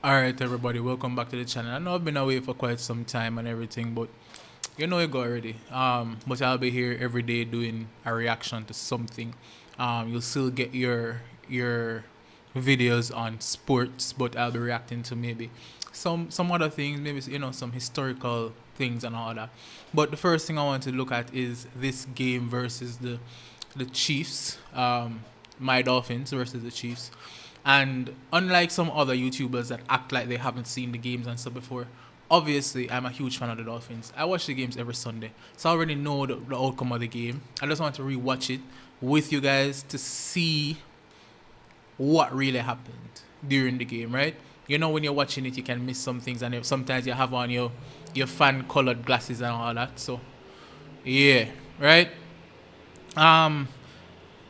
Alright everybody, welcome back to the channel. I know I've been away for quite some time and everything, but you know it go already. But I'll be here every day doing a reaction to something. You'll still get your videos on sports, but I'll be reacting to maybe some other things, maybe some historical things and all that. But the first thing I want to look at is this game versus the Chiefs. My Dolphins versus the Chiefs. And unlike some other YouTubers that act like they haven't seen the games and stuff before, obviously I'm a huge fan of the Dolphins. I watch the games every Sunday, so I already know the outcome of the game. I just want to rewatch it with you guys to see what really happened during the game, right? You know, when you're watching it, you can miss some things, and sometimes you have on your fan-colored glasses and all that. So, yeah, right?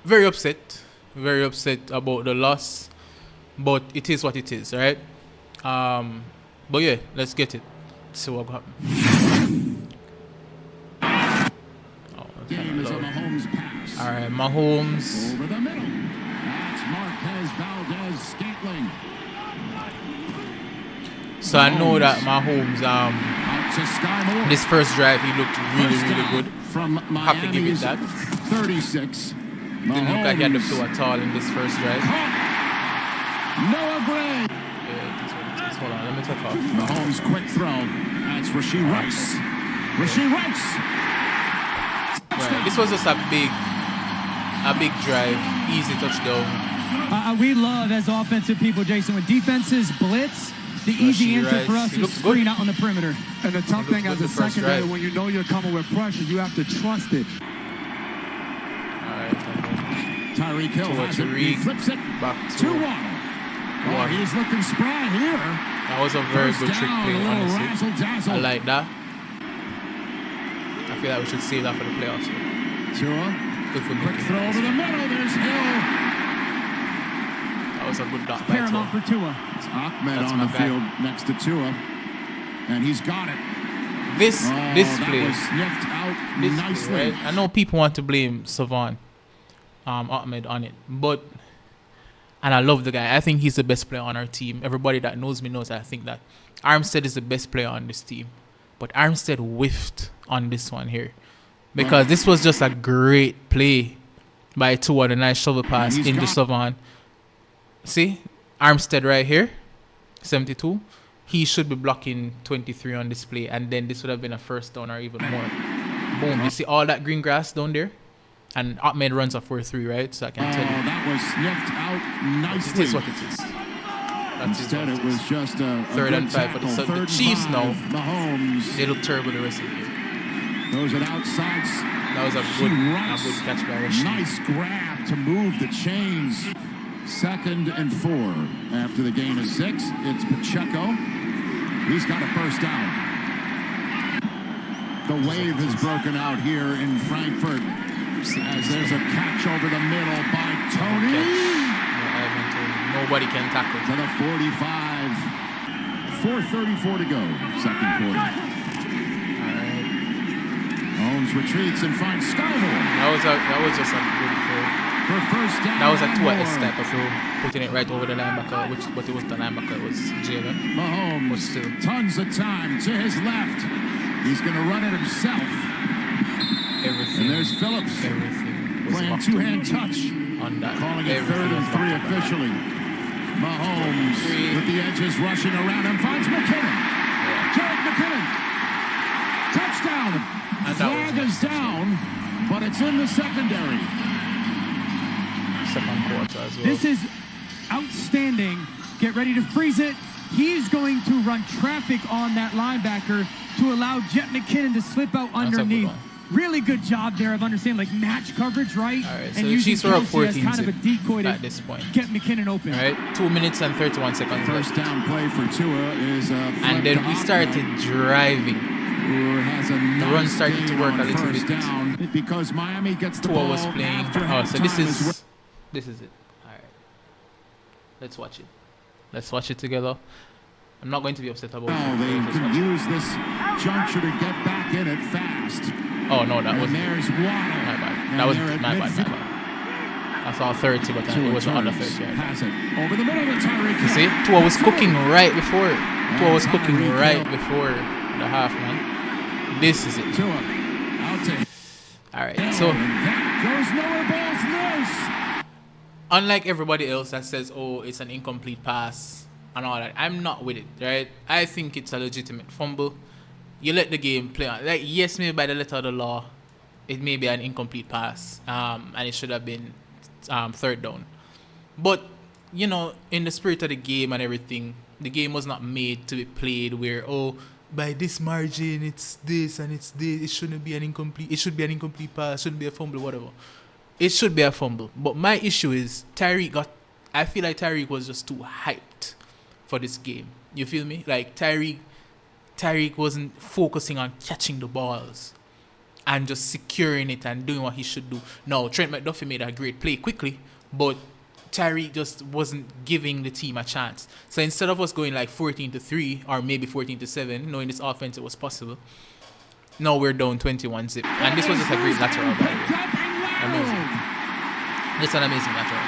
Very upset about the loss. But it is what it is, right? But yeah, let's get it. See what happened. Oh, Game is a Mahomes pass. All right, Mahomes. Over the middle. That's Marquez Valdez-Scantling. So I know that Mahomes, this first drive, he looked really good. From Have to give it that. 36. Didn't look like he had the flow at all in this first drive. Noah Gray. Yeah, this is what it is. Hold on, let me take off. Mahomes quick throw. That's Rashee Rice. Rashee Rice. Right. This was just a big drive, easy touchdown. We love as offensive people, Jason, when defenses blitz, the easy answer for us is screen out on the perimeter. And the tough thing as a secondary, when you know you're coming with pressure, you have to trust it. Alright, Tyreek Hill has it. He flips it back to 2-1. Oh, he's looking spry here. That was a very good trick play, honestly. I like that. I feel like we should save that for the playoffs. Tua. Quick throw over the middle. There's Hill. That was a good dot. Paramount for Tua. It's Ahmed on the field next to Tua. And he's got it. This play was sniffed out nicely. Play, right? I know people want to blame Savon Ahmed on it, and I love the guy. I think he's the best player on our team. Everybody that knows me knows I think that Armstead is the best player on this team. But Armstead whiffed on this one here. Because this was just a great play by Tua, the nice shovel pass into Savon. See? Armstead right here, 72. He should be blocking 23 on this play. And then this would have been a first down or even more. Boom. You see all that green grass down there? And Ahmed runs a 4-3, right? So I can tell you. That was sniffed out nicely. It is what it is. Instead, it was just a third and 5 for the Chiefs now. Mahomes. They look terrible the rest of the game. Those are outsides. That was a good catch by Rashee. Nice grab to move the chains. 2nd and 4. After the gain of 6, it's Pacheco. He's got a first down. The wave has broken out here in Frankfurt. As there's a catch over the middle by Tony. Nobody can tackle. To the 45. 4:34 to go, second quarter. All right. Mahomes retreats and finds Skyler. That was just a good throw. For first down. That was a 2 step of throw, putting it right over the linebacker, but it was the linebacker, it was Jalen. Mahomes, tons of time to his left. He's going to run it himself. Everything. And there's Phillips. Everything. Playing two-hand touch. On that. Calling it 3rd and 3 officially. Mahomes with the edges rushing around him. Finds McKinnon. Jarek McKinnon. Touchdown. Flag is down, but it's in the secondary. Second quarter as well. This is outstanding. Get ready to freeze it. He's going to run traffic on that linebacker to allow Jet McKinnon to slip out underneath. Really good job there of understanding like match coverage, right? All right, so and the Chiefs were up 14 kind of a decoy at this point. Get McKinnon open. All right, 2 minutes and 31 seconds. First down play for Tua is and then we started driving. The run started to work a little bit. Down because Miami gets the Tua ball was playing. Oh, so this is it. All right, let's watch it. Let's watch it together. I'm not going to be upset about it. They can use this juncture to get back in it fast. Oh no, that was there's Waddle. my bad. That was my bad. I I saw 30, but it wasn't under 30. Has it over the middle of Tyreek. You see, Tua was cooking right before. Tua was cooking right before the half, man. This is it. Tua out to. All right, so Goes nowhere, ball's loose. unlike everybody else that says, "Oh, it's an incomplete pass" and all that, I'm not with it. Right? I think it's a legitimate fumble. You let the game play on. Like, yes, maybe by the letter of the law, it may be an incomplete pass, and it should have been third down. But, you know, in the spirit of the game and everything, the game was not made to be played where, oh, by this margin, it's this and it's this. It shouldn't be an incomplete. It should be an incomplete pass. It shouldn't be a fumble, whatever. It should be a fumble. But my issue is I feel like Tyreek was just too hyped for this game. You feel me? Like, Tyreek wasn't focusing on catching the balls and just securing it and doing what he should do. No, Trent McDuffie made a great play quickly, but Tyreek just wasn't giving the team a chance. So instead of us going like 14-3 or maybe 14-7, knowing this offense it was possible, now we're down 21-0. And this was just a great lateral, by the way. Amazing. Just an amazing lateral.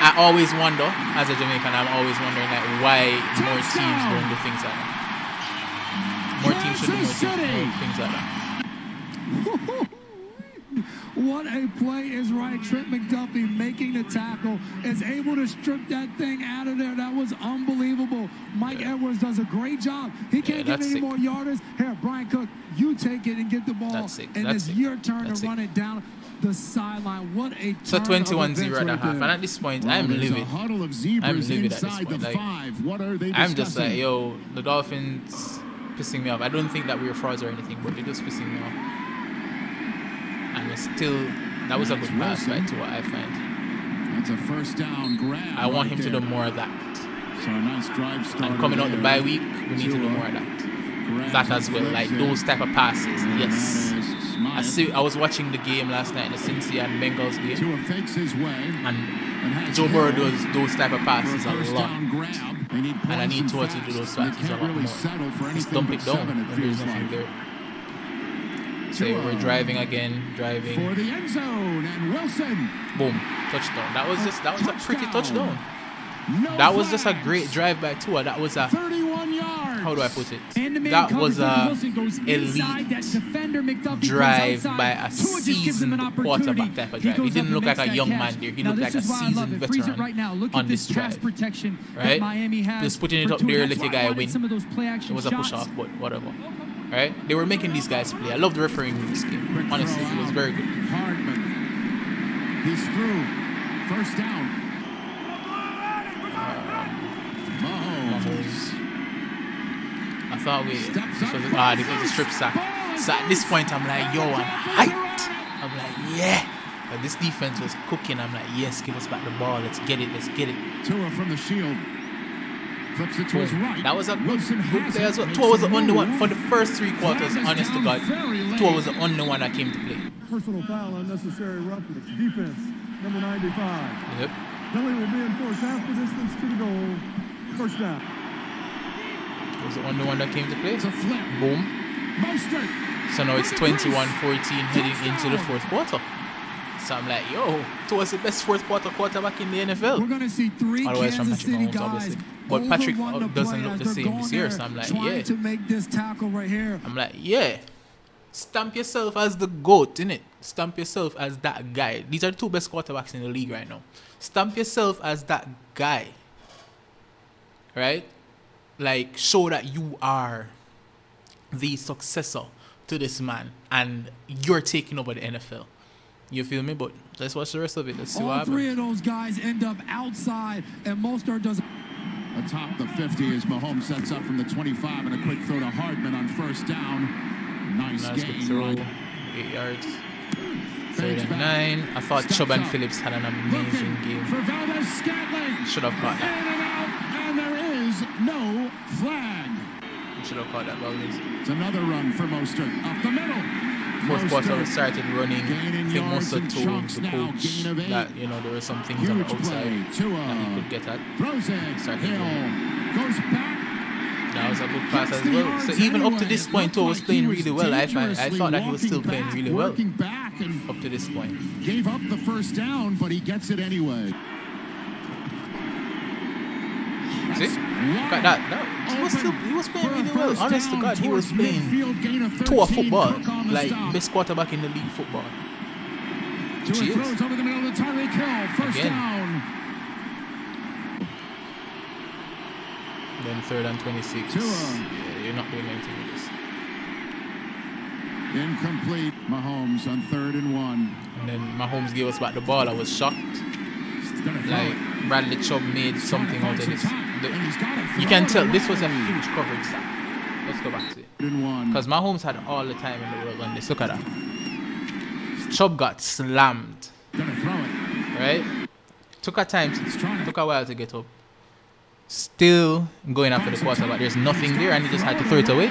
I always wonder, as a Jamaican, I'm always wondering like why more teams don't do things like that. More teams should do more things like that. What a play is right. Trent McDuffie making the tackle, is able to strip that thing out of there. That was unbelievable. Mike Edwards does a great job. He can't get any more yardage. Here, Brian Cook, you take it and get the ball. And it's your turn to run it down the sideline. What a turn. So 21-0 at the half. And at this point, I'm livid. Huddle of zebras inside the like, 5. What are they I'm just like, yo, the Dolphins pissing me off. I don't think that we were frauds or anything, but they're just pissing me off. And it's still, that was a good pass, right, to what I find. That's a first down grab. I want him to do more of that. So a nice drive start. And coming out the bye week, we need to do more of that. That as well, like those type of passes, yes. I was watching the game last night, the Cincy and Bengals game. Tua fakes his way. And Joe Burrow does those type of passes a lot. And I need Tua to do those passes a lot more. Just dump it down when there's nothing there. So we're driving again, driving. For the end zone, and Wilson. Boom, touchdown. That was a pretty touchdown. That was just a great drive by Tua. That was a 31 yards. How do I put it? That was a elite drive by a seasoned quarterback type of drive. He didn't look like a young man there. He looked like a seasoned veteran on this drive. Right? Just putting it up there, let the guy win. It was a push off, but whatever. Right? They were making these guys play. I love the refereeing in this game. Honestly, it was very good. Hardman. He's through. First down. Mahomes. I thought this was a strip sack. So at this point, I'm like, yo, I'm hyped. I'm like, yeah. But this defense was cooking. I'm like, yes, give us back the ball. Let's get it. Tua from the shield. Flips it to his right. That was a good play as well. Tua was the only one for the first 3 quarters, honest to God. Tua was the only one that came to play. Personal foul, unnecessary roughness. Defense, number 95. Yep. Penalty will be enforced half the distance to the goal. First down. Was the only one that came to play. It's a flip. Boom. Mostert. So now it's 21-14 heading into the 4th quarter. So I'm like, yo, Tua's the best 4th quarter quarterback in the NFL. We're going to see 3 Kansas City guys. Obviously. But Patrick doesn't look the same this year. So I'm like, yeah. To make this tackle right here. I'm like, yeah. Stamp yourself as the GOAT, innit? Stamp yourself as that guy. These are the 2 best quarterbacks in the league right now. Stamp yourself as that guy. Right? Like, show that you are the successor to this man and you're taking over the NFL. You feel me? But let's watch the rest of it. Let's see what happens. All 3 of those guys end up outside, and Mostert does. Atop the 50 as Mahomes sets up from the 25 and a quick throw to Hardman on first down. Nice gain. Throw, 8 yards. 39. I thought Chubb and Phillips had an amazing game. Should have caught that. And there is no flag. Should have caught that, Valdez. It's another run for Mostert up the middle. 4th quarter we started running. I think Mostert told the coach that, you know, there were some things on the outside that he could get at. Started running. That was a good pass as well. So even up to this point, Tua was playing really well. I thought that he was still playing really well. and up to this point. gave up the first down, but he gets it anyway. See? Look at that. He was playing really well. Honest to God, he was playing tour football. Like, best quarterback in the league football. Tua throws over the middle of the Tyreek Hill. First down. Then 3rd and 26. Yeah, you're not doing anything with this. Incomplete. Mahomes on 3rd and 1. And then Mahomes gave us back the ball. I was shocked. Like, Bradley Chubb made something out of this. You can tell this was a huge coverage sack. Let's go back to it. Because Mahomes had all the time in the world on this. Look at that. Chubb got slammed. Right? Took a while to get up. Still going after the quarterback. There's nothing there and he just had to throw it away.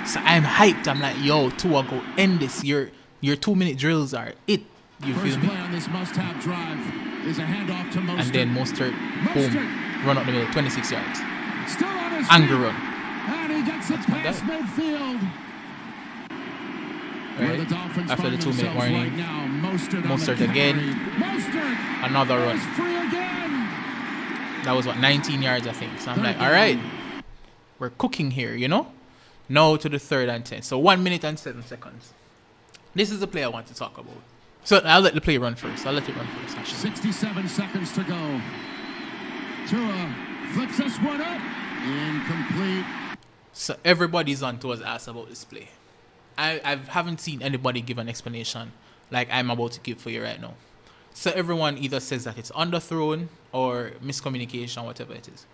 So I'm hyped. I'm like, yo, Tua, go end this. Your 2-minute drills are it. You feel me? On this must-have drive is a handoff to Mostert. And then Mostert, boom, run up the middle, 26 yards. Still on his Angry feet. run. And he gets it past midfield. Right. After the 2-minute warning, Mostert again. Another run. That was what, 19 yards, I think. So I'm like, all right, we're cooking here, you know? Now to the 3rd and 10. So 1 minute and 7 seconds. This is the play I want to talk about. So I'll let the play run first. I'll let it run first, actually. 67 seconds to go. Tua flips this one up. Incomplete. So everybody's on Tua's ass about this play. I haven't seen anybody give an explanation like I'm about to give for you right now. So everyone either says that it's underthrown or miscommunication, whatever it is.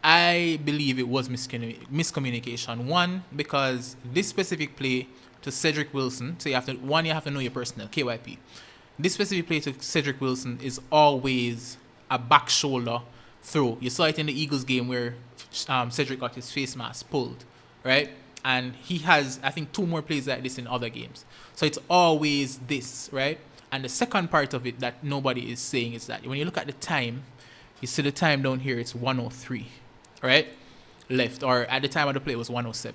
I believe it was miscommunication. One, because this specific play to Cedric Wilson, so you have to know your personnel, KYP. This specific play to Cedric Wilson is always a back shoulder throw. You saw it in the Eagles game where Cedric got his face mask pulled, right? And he has, I think, 2 more plays like this in other games. So it's always this, right? And the second part of it that nobody is saying is that when you look at the time, you see the time down here, it's 1:03, right? Left, or at the time of the play, it was 1:07.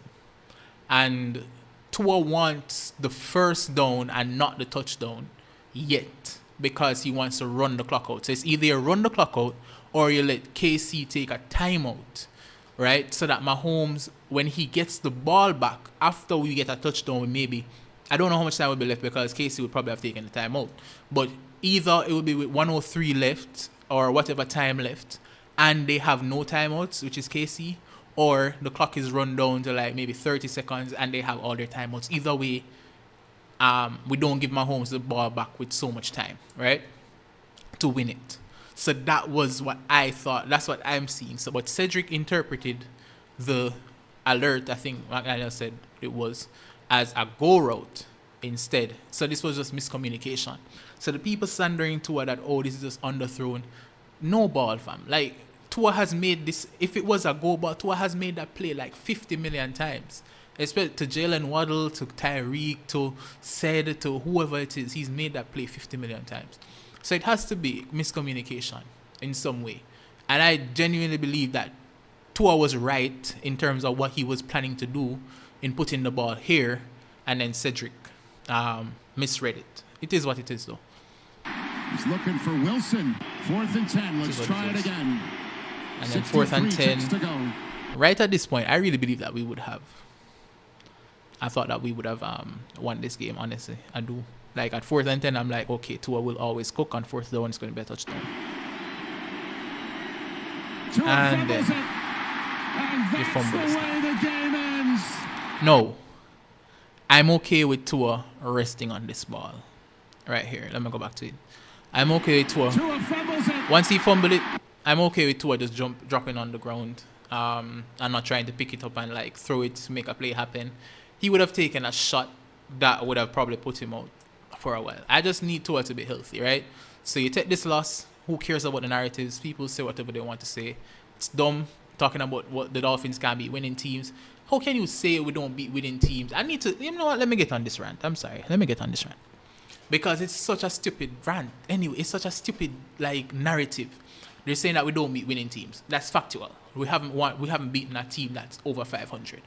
And Tua wants the first down and not the touchdown yet because he wants to run the clock out. So it's either you run the clock out or you let KC take a timeout, right? So that Mahomes, when he gets the ball back after we get a touchdown, maybe, I don't know how much time will be left because KC would probably have taken the timeout. But either it will be with 1:03 left or whatever time left and they have no timeouts, which is KC, or the clock is run down to like maybe 30 seconds and they have all their timeouts. Either way, we don't give Mahomes the ball back with so much time, right, to win it. So that was what I thought. That's what I'm seeing. So, but Cedric interpreted the alert, I think McDaniel said it was, as a go route instead. So this was just miscommunication. So the people slandering Tua that, oh, this is just underthrown. No ball, fam. Like, Tua has made this, if it was a go ball, Tua has made that play like 50 million times. Especially to Jalen Waddle, to Tyreek, to Sed, to whoever it is. He's made that play 50 million times. So it has to be miscommunication in some way. And I genuinely believe that Tua was right in terms of what he was planning to do in putting the ball here, and then Cedric misread it. It is what it is, though. He's looking for Wilson. 4th and 10. Let's try it again. And then 4th and 10. Right at this point, I really believe that we would have. I thought that we would have won this game, honestly. I do. Like at 4th and 10, I'm like, okay, Tua will always cook. On 4th down, it's going to be a touchdown. And then you fumble this time. No. I'm okay with Tua resting on this ball. Right here. Let me go back to it. I'm okay with Tua. Once he fumbled it, I'm okay with Tua just dropping on the ground. I'm not trying to pick it up and like throw it to make a play happen. He would have taken a shot that would have probably put him out for a while. I just need Tua to be healthy, right? So you take this loss. Who cares about the narratives? People say whatever they want to say. It's dumb talking about what the Dolphins can't beat winning teams. How can you say we don't beat winning teams? I need to, you know what? Let me get on this rant. I'm sorry. Let me get on this rant. Because it's such a stupid rant. Anyway, it's such a stupid like narrative. They're saying that we don't beat winning teams. That's factual. We haven't beaten a team that's over 500.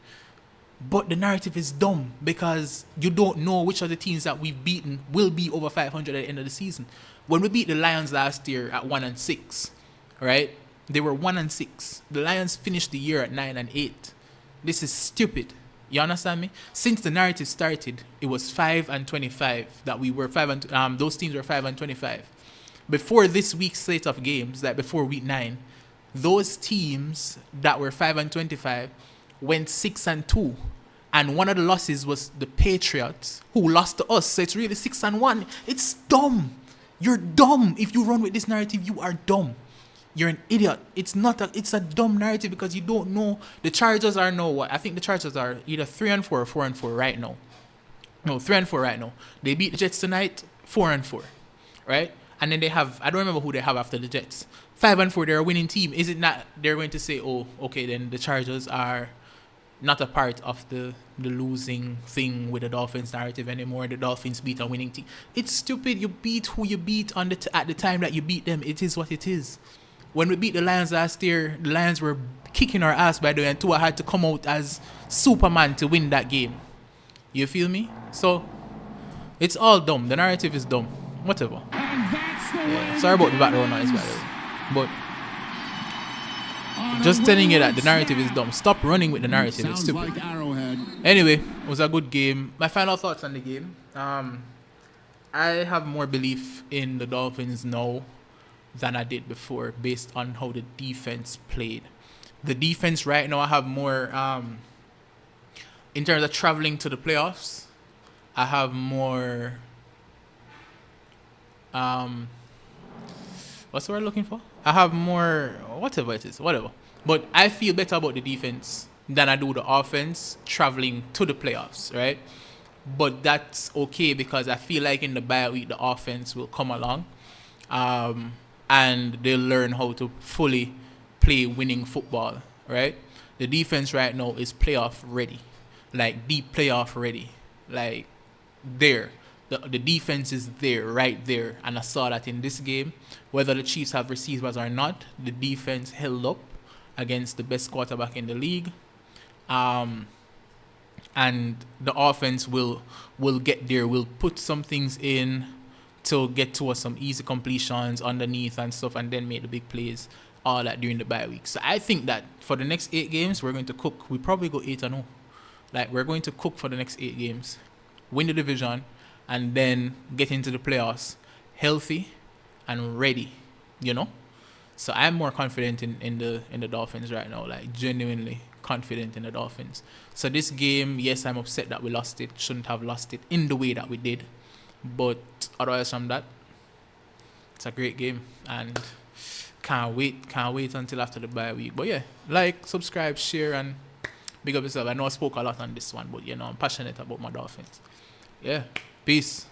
But the narrative is dumb because you don't know which of the teams that we've beaten will be over 500 at the end of the season. When we beat the Lions last year at 1-6, right? They were 1-6. The Lions finished the year at 9-8. This is stupid. You understand me? Since the narrative started, it was 5-25 that we were those teams were 5-25. Before this week's slate of games, like before week 9, those teams that were 5-25 went 6-2, and one of the losses was the Patriots, who lost to us. So it's really 6-1. It's dumb. You're dumb. If you run with this narrative, you are dumb. You're an idiot. It's a dumb narrative because you don't know. The Chargers are now what? I think the Chargers are either 3-4 or 4-4 right now. No, 3-4 right now. They beat the Jets tonight, 4-4, right? And then they have, I don't remember who they have after the Jets. 5-4, they're a winning team. Is it not? They're going to say, oh, okay, then the Chargers are not a part of the losing thing with the Dolphins narrative anymore. The Dolphins beat a winning team. It's stupid. You beat who you beat at the time that you beat them. It is what it is. When we beat the Lions last year, the Lions were kicking our ass, by the way, and Tua had to come out as Superman to win that game. You feel me? So, it's all dumb. The narrative is dumb. Whatever. Yeah. Sorry about the background noise, by the way. But just telling you that the narrative is dumb. Stop running with the narrative. It's stupid. Like Arrowhead. Anyway, it was a good game. My final thoughts on the game. I have more belief in the Dolphins now than I did before based on how the defense played. The defense right now, I have more, in terms of traveling to the playoffs, I have more, what's the word I'm looking for? I have more, whatever it is, whatever. But I feel better about the defense than I do the offense traveling to the playoffs, right? But that's okay because I feel like in the bye week, the offense will come along. And they'll learn how to fully play winning football, right? The defense right now is playoff ready, like deep playoff ready, like there. The defense is there, right there. And I saw that in this game. Whether the Chiefs have receivers or not, the defense held up against the best quarterback in the league. And the offense will get there. Will put some things in to get towards some easy completions underneath and stuff, and then make the big plays, all that during the bye week. So I think that for the next 8 games, we're going to cook. We probably go 8-0. Like, we're going to cook for the next 8 games, win the division, and then get into the playoffs healthy and ready, you know? So I'm more confident in the Dolphins right now, like genuinely confident in the Dolphins. So this game, yes, I'm upset that we lost it. Shouldn't have lost it in the way that we did. But otherwise from that, it's a great game and can't wait until after the bye week. But yeah, like, subscribe, share, and big up yourself. I know I spoke a lot on this one, but you know, I'm passionate about my Dolphins. Yeah, peace.